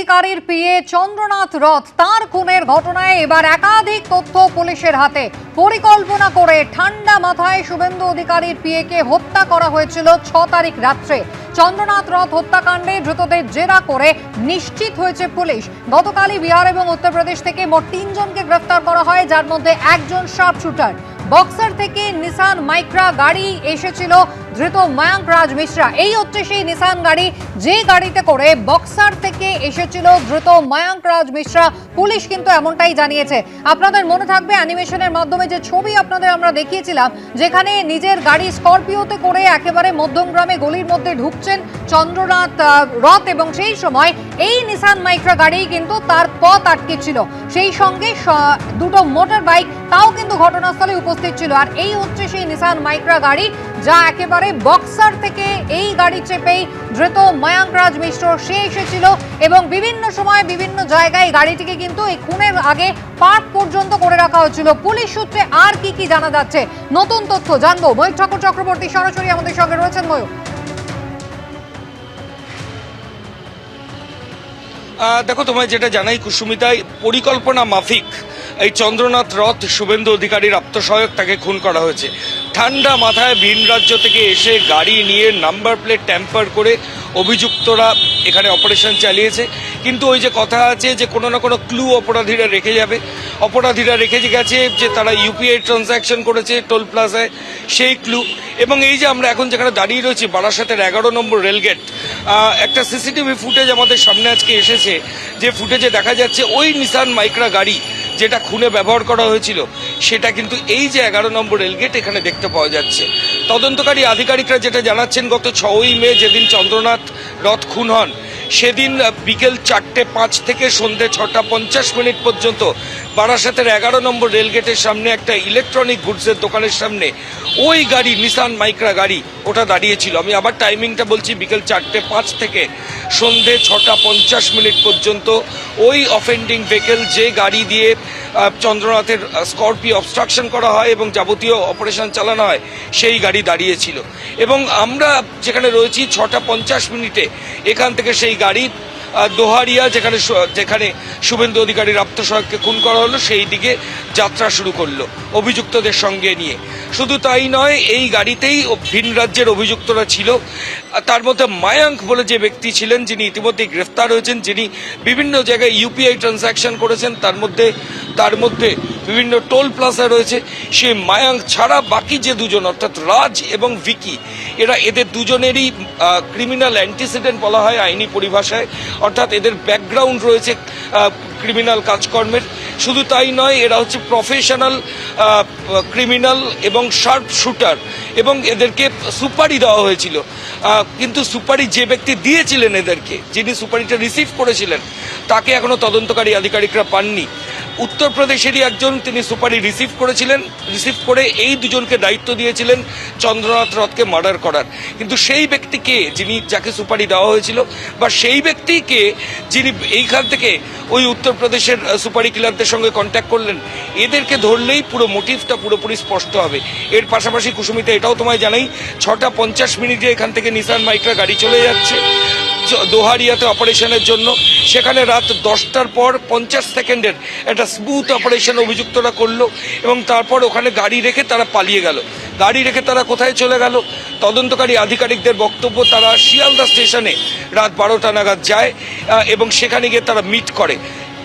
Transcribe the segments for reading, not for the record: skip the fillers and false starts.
অধিকারীর পিএ চন্দ্রনাথ রথ তার খুনের ঘটনায় এবার একাধিক তথ্য পুলিশের হাতে। পরিকল্পনা করে ঠান্ডা মাথায় শুভেন্দু অধিকারীর পিএকে হত্যা করা হয়েছিল 6 তারিখ রাত্রে। চন্দ্রনাথ রথ হত্যাকাণ্ডে ধৃতদের জেরা করে নিশ্চিত হয়েছে পুলিশ। গতকালই বিহার এবং উত্তরপ্রদেশ থেকে মোট 3 জনকে গ্রেফতার করা হয়, যার মধ্যে একজন শার্প শুটার। বক্সার থেকে নিসান মাইক্রা গাড়ি এসেছিল ধৃত ময়াঙ্ক রাজ মিশ্রা। এই হচ্ছে সেই নিসান গাড়ি যে গাড়িতে করে বক্সার থেকে এসেছিল ধৃত ময়াঙ্ক রাজ মিশ্রা। পুলিশ কিন্তু এমনটাই জানিয়েছে। আপনাদের মনে থাকবে অ্যানিমেশনের মাধ্যমে যে ছবি আপনাদের আমরা দেখিয়েছিলাম, যেখানে নিজের গাড়ি স্করপিওতে করে একেবারে মধ্যমগ্রামে গলির মধ্যে ঢুকছেন চন্দ্রনাথ রথ, এবং সেই সময় এই নিসান মাইক্রা গাড়ি কিন্তু তার পথ আটকে ছিল। সেই সঙ্গে দুটো মোটর বাইক তাও কিন্তু ঘটনাস্থলে উপস্থিত ছিল। আর এই হচ্ছে সেই নিসান মাইক্রা গাড়ি যা একেবারে বক্সার থেকে এই গাড়ি চেপেই ধৃত ময়াঙ্ক রাজ মিশ্র সে এসেছিল, এবং বিভিন্ন সময় বিভিন্ন জায়গায় গাড়িটিকে কিন্তু এই খুনের আগে পার্ক পর্যন্ত করে রাখা হয়েছিল। পুলিশ সূত্রে আর কি জানা যাচ্ছে, নতুন তথ্য জানবো। ময়ূর ঠাকুর চক্রবর্তী সরাসরি আমাদের সঙ্গে রয়েছেন। ময়ূর, দেখো, তোমায় যেটা জানাই কুসুমিতায়, পরিকল্পনা মাফিক এই চন্দ্রনাথ রথ শুভেন্দু অধিকারীর আত্মসহায়ক, তাকে খুন করা হয়েছে। ঠান্ডা মাথায় ভিন রাজ্য থেকে এসে গাড়ি নিয়ে নাম্বার প্লেট ট্যাম্পার করে অভিযুক্তরা এখানে অপারেশন চালিয়েছে। কিন্তু ওই যে কথা আছে যে কোনো না কোনো ক্লু অপরাধীরা রেখে যাবে, অপরাধীরা রেখে গেছে যে তারা ইউপিআই ট্রানজ্যাকশন করেছে টোল প্লাজায়, সেই ক্লু। এবং এই যে আমরা এখন যেখানে দাঁড়িয়ে রয়েছি বারাসাতের 11 নম্বর রেলগেট, একটা সিসিটিভি ফুটেজ আমাদের সামনে আজকে এসেছে, যে ফুটেজে দেখা যাচ্ছে ওই নিসান মাইক্রা গাড়ি যেটা খুনে ব্যবহার করা হয়েছিল সেটা কিন্তু এই যে 11 নম্বর রেলগেট এখানে দেখতে পাওয়া যাচ্ছে। তদন্তকারী আধিকারিকরা যেটা জানাচ্ছেন, গত 6ই মে যেদিন চন্দ্রনাথ রথ খুন হন, সেদিন বিকেল 4:05 থেকে সন্ধ্যে 6:50 পর্যন্ত বারাসাতের 11 নম্বর রেলগেটের সামনে একটা ইলেকট্রনিক গুডসের দোকানের সামনে ওই গাড়ি নিসান মাইক্রা গাড়ি ওটা দাঁড়িয়েছিল। আমি আবার টাইমিংটা বলছি, বিকেল 4:05 থেকে সন্ধ্যে 6:50 পর্যন্ত ওই অফেন্ডিং ভেহিকেল যে গাড়ি দিয়ে চন্দ্রনাথের স্করপিও অবস্ট্রাকশন করা হয় এবং যাবতীয় অপারেশন চালানো হয়, সেই গাড়ি দাঁড়িয়েছিল। এবং আমরা যেখানে রয়েছি 6:50 এখান থেকে সেই গাড়ি দোহারিয়া, যেখানে শুভেন্দু অধিকারীর আত্মসহায়ককে খুন করা হলো, সেই দিকে যাত্রা শুরু করলো অভিযুক্তদের সঙ্গে নিয়ে। শুধু তাই নয়, এই গাড়িতেই ভিন রাজ্যের অভিযুক্তরা ছিল। তার মধ্যে মায়াঙ্ক বলে যে ব্যক্তি ছিলেন, যিনি ইতিমধ্যে গ্রেফতার হয়েছেন, যিনি বিভিন্ন জায়গায় ইউপিআই ট্রানজ্যাকশন করেছেন, তার মধ্যে বিভিন্ন টোল প্লাজা রয়েছে। সেই মায়াঙ্ক ছাড়া বাকি যে দুজন, অর্থাৎ রাজ এবং ভিকি, এদের দুজনেরই ক্রিমিনাল অ্যান্টিসিডেন্ট বলা হয় আইনি পরিভাষায়, অর্থাৎ এদের ব্যাকগ্রাউন্ড রয়েছে ক্রিমিনাল কাজকর্মের। শুধু তাই নয়, এরা হচ্ছে প্রফেশনাল ক্রিমিনাল এবং শার্প শুটার, এবং এদেরকে সুপারি দেওয়া হয়েছিল। কিন্তু সুপারি যে ব্যক্তি দিয়েছিলেন এদেরকে, যিনি সুপারিটা রিসিভ করেছিলেন, তাকে এখনো তদন্তকারী আধিকারিকরা পাননি। উত্তরপ্রদেশেরই একজন, তিনি সুপারি রিসিভ করেছিলেন, রিসিভ করে এই দুজনকে দায়িত্ব দিয়েছিলেন চন্দ্রনাথ রথকে মার্ডার করার। কিন্তু সেই ব্যক্তিকে, যাকে সুপারি দেওয়া হয়েছিল, বা সেই ব্যক্তিকে যিনি এইখান থেকে ওই উত্তরপ্রদেশের সুপারি কিলারদের সঙ্গে কন্ট্যাক্ট করলেন, এদেরকে ধরলেই পুরো মোটিভটা পুরোপুরি স্পষ্ট হবে। এর পাশাপাশি কুসুমিতা, এটাও তোমায় জানাই, 6:50 এখান থেকে নিসান মাইক্রা গাড়ি চলে যাচ্ছে দোহারিয়াতে অপারেশনের জন্য। সেখানে রাত 10টার পর 50 সেকেন্ডের একটা স্মুথ অপারেশন অভিযুক্তরা করলো, এবং তারপর ওখানে গাড়ি রেখে তারা পালিয়ে গেল। গাড়ি রেখে তারা কোথায় চলে গেল? তদন্তকারী আধিকারিকদের বক্তব্য, তারা শিয়ালদা স্টেশনে রাত 12টা নাগাদ যায় এবং সেখানে গিয়ে তারা মিট করে।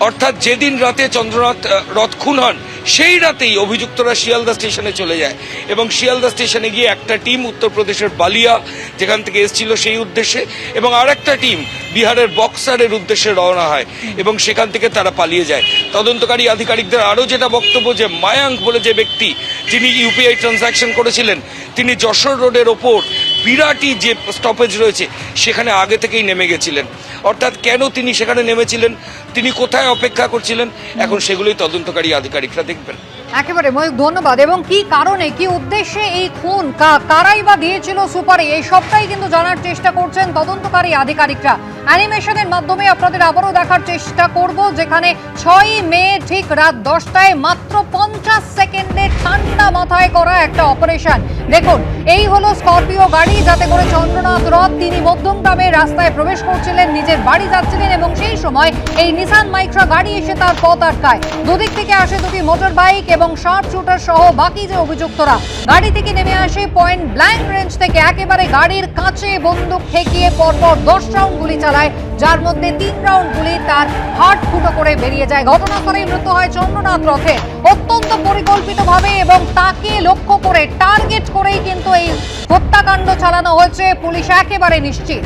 অর্থাৎ যেদিন রাতে চন্দ্রনাথ রথ খুন হন, সেই রাতেই অভিযুক্তরা শিয়ালদা স্টেশনে চলে যায়, এবং শিয়ালদা স্টেশনে গিয়ে একটা টিম উত্তরপ্রদেশের বালিয়া, যেখান থেকে এসেছিল সেই উদ্দেশ্যে, এবং আর একটা টিম বিহারের বক্সারের উদ্দেশ্যে রওনা হয়, এবং সেখান থেকে তারা পালিয়ে যায়। তদন্তকারী আধিকারিকদের আরও যেটা বক্তব্য, যে মায়াঙ্ক বলে যে ব্যক্তি, যিনি ইউপিআই ট্রানজ্যাকশন করেছিলেন, তিনি যশোর রোডের ওপর বিরাটি যে স্টপেজ রয়েছে সেখানে আগে থেকেই নেমে গেছিলেন। অর্থাৎ কেন তিনি সেখানে নেমেছিলেন, তিনি কোথায় অপেক্ষা করছিলেন, এখন সেগুলোই তদন্তকারী আধিকারিকরা দেখবেন। একেবারে ময়ূক, ধন্যবাদ। এবং কি কারণে, কি উদ্দেশ্যে এই খুন, কারাই বা দিয়েছিল সুপারি, এই সবটাই কিন্তু জানার চেষ্টা করছেন তদন্তকারী আধিকারিকরা। অ্যানিমেশনের মাধ্যমে আপনাদের আবারও দেখার চেষ্টা করব, যেখানে 6ই মে ঠিক রাত 10টায় মাত্র 50 সেকেন্ডে ঠান্ডা মাথায় করা একটা অপারেশন। দেখুন, এই হলো স্করপিও গাড়ি যাতে করে চন্দ্রনাথ রথ তিনি মধ্যমগ্রামের রাস্তায় প্রবেশ করছিলেন, নিজের বাড়ি যাচ্ছিলেন এবং সেই সময় এই নিসান মাইক্রা গাড়ি এসে তার পথ আটকায়। দুদিক থেকে আসে দুটি মোটর বাইক এবং শার্প শুটার সহ বাকি যে অভিযুক্তরা গাড়ি থেকে নেমে আসে পয়েন্ট ব্ল্যাঙ্ক রেঞ্জ থেকে একেবারে গাড়ির কাছে বন্দুক ঠেকিয়ে পরপর 10 রাউন্ড গুলি চালায়, যার মধ্যে 3 রাউন্ড গুলি তার হার্ট ফুটো করে বেরিয়ে যায়। ঘটনাস্থলেই মৃত্যু হয় চন্দ্রনাথ রথের। অত্যন্ত পরিকল্পিতভাবে এবং তাকে লক্ষ্য করে টার্গেট করেই কিন্তু এই হত্যাকাণ্ড চালানো হয়েছে, পুলিশ একেবারে নিশ্চিত।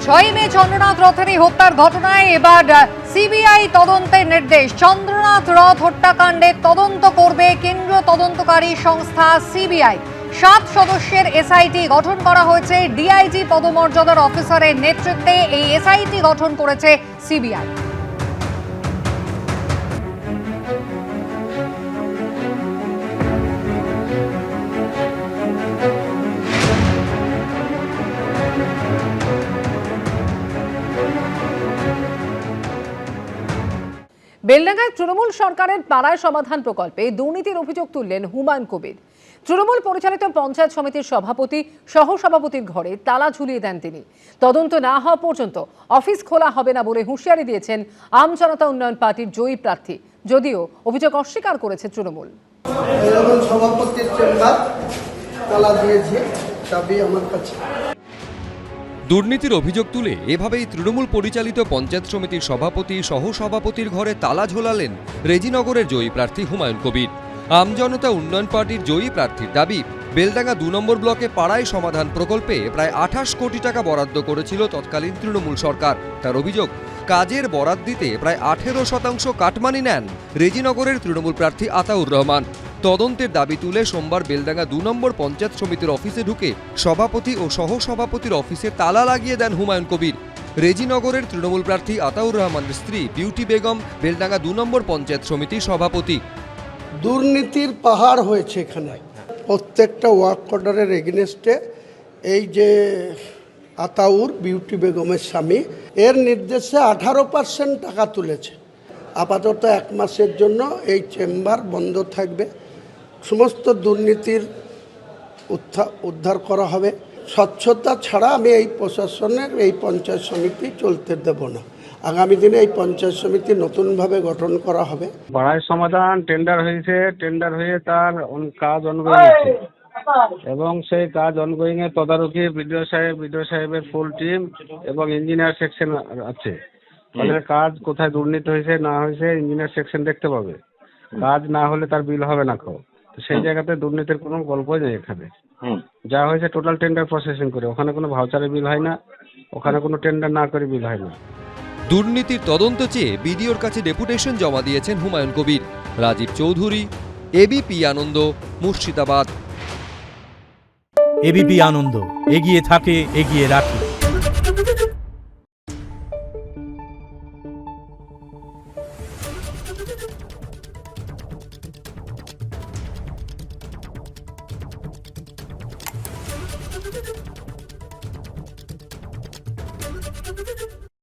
ছয় মে চন্দ্রনাথ রথের এই হত্যার ঘটনায় এবার সিবিআই তদন্তের নির্দেশ। চন্দ্রনাথ রথ হত্যাকাণ্ডের তদন্ত করবে কেন্দ্রীয় তদন্তকারী সংস্থা সিবিআই। 7 সদস্যের এসআইটি গঠন করা হয়েছে। ডিআইজি পদমর্যাদার অফিসারের নেতৃত্বে এই এসআইটি গঠন করেছে সিবিআই। বেলডাঙ্গায় তৃণমূল সরকারের পাড়ায় সমাধান প্রকল্পে দুর্নীতির অভিযোগ তুললেন হুমায়ুন কবির। তৃণমূল পরিচালিত পঞ্চায়েত সমিতির সভাপতি সহসভাপতির ঘরে তালা ঝুলিয়ে দেন তিনি। তদন্ত না হওয়া পর্যন্ত অফিস খোলা হবে না বলে হুঁশিয়ারি দিয়েছেন আম জনতা উন্নয়ন পার্টির জয়ী প্রার্থী, যদিও অভিযোগ অস্বীকার করেছে তৃণমূল। সভাপতির চেম্বার তালা দিয়েছে, চাবি আমার কাছে। দুর্নীতির অভিযোগ তুলে এভাবেই তৃণমূল পরিচালিত পঞ্চায়েত সমিতির সভাপতি সহসভাপতির ঘরে তালা ঝোলালেন রেজিনগরের জয়ী প্রার্থী হুমায়ুন কবির। আমজনতা উন্নয়ন পার্টির জয়ী প্রার্থীর দাবি, বেলডাঙ্গা 2 নম্বর ব্লকে পাড়ায় সমাধান প্রকল্পে প্রায় 28 কোটি টাকা বরাদ্দ করেছিল তৎকালীন তৃণমূল সরকার। তার অভিযোগ, কাজের বরাদ দিতে প্রায় 18% কাটমানি নেন রেজিনগরের তৃণমূল প্রার্থী আতাউর রহমান। তদন্তের দাবি তুলে সোমবার বেলডাঙ্গা 2 নম্বর পঞ্চায়েত সমিতির অফিসে ঢুকে সভাপতি ও সহসভাপতির অফিসে তালা লাগিয়ে দেন হুমায়ুন কবির। রেজিনগরের তৃণমূল প্রার্থী আতাউর রহমানের স্ত্রী বিউটি বেগম বেলডাঙ্গা 2 নম্বর পঞ্চায়েত সমিতির সভাপতি। দুর্নীতির পাহাড় হয়েছে এখানে, প্রত্যেকটা ওয়ার্ক অর্ডারের এগেনস্টে। এই যে আতাউর বিউটি বেগমের স্বামী, এর নির্দেশে 18% টাকা তুলেছে। আপাতত 1 মাসের জন্য এই চেম্বার বন্ধ থাকবে। সমস্ত দুর্নীতির উদ্ধার করা হবে। স্বচ্ছতা ছাড়া আমি এই প্রশাসনের এই পঞ্চায়েত সমিতি চলতে দেব না। আগামী দিনে এই পঞ্চায়েত সমিতি নতুনভাবে গঠন করা হবে। পাড়ায় সমাধান টেন্ডার হয়েছে, টেন্ডার হয়ে তার কাজ অনগোয়িং আছে এবং সেই কাজ অনগোয়িং এর তদারকি বিডিও সাহেবের ফুল টিম এবং ইঞ্জিনিয়ার সেকশন আছে। তাদের কাজ কোথায় দুর্নীতি হয়েছে না হয়েছে ইঞ্জিনিয়ার সেকশন দেখতে পাবে। কাজ না হলে তার বিল হবে না। তো সেই জায়গাতে দুর্নীতির কোনো গল্পই নেই এখানে। যা হয়েছে টোটাল টেন্ডার প্রসেসিং করে, ওখানে কোনো ভাউচারে বিল হয় না, ওখানে কোনো টেন্ডার না করে বিল হয় না। দুর্নীতির তদন্ত চেয়ে বিডিওর কাছে ডেপুটেশন জমা দিয়েছেন হুমায়ুন কবির। রাজীব চৌধুরী, এবিপি আনন্দ, মুর্শিদাবাদ। এবিপি আনন্দ, এগিয়ে থাকে, এগিয়ে রাখে।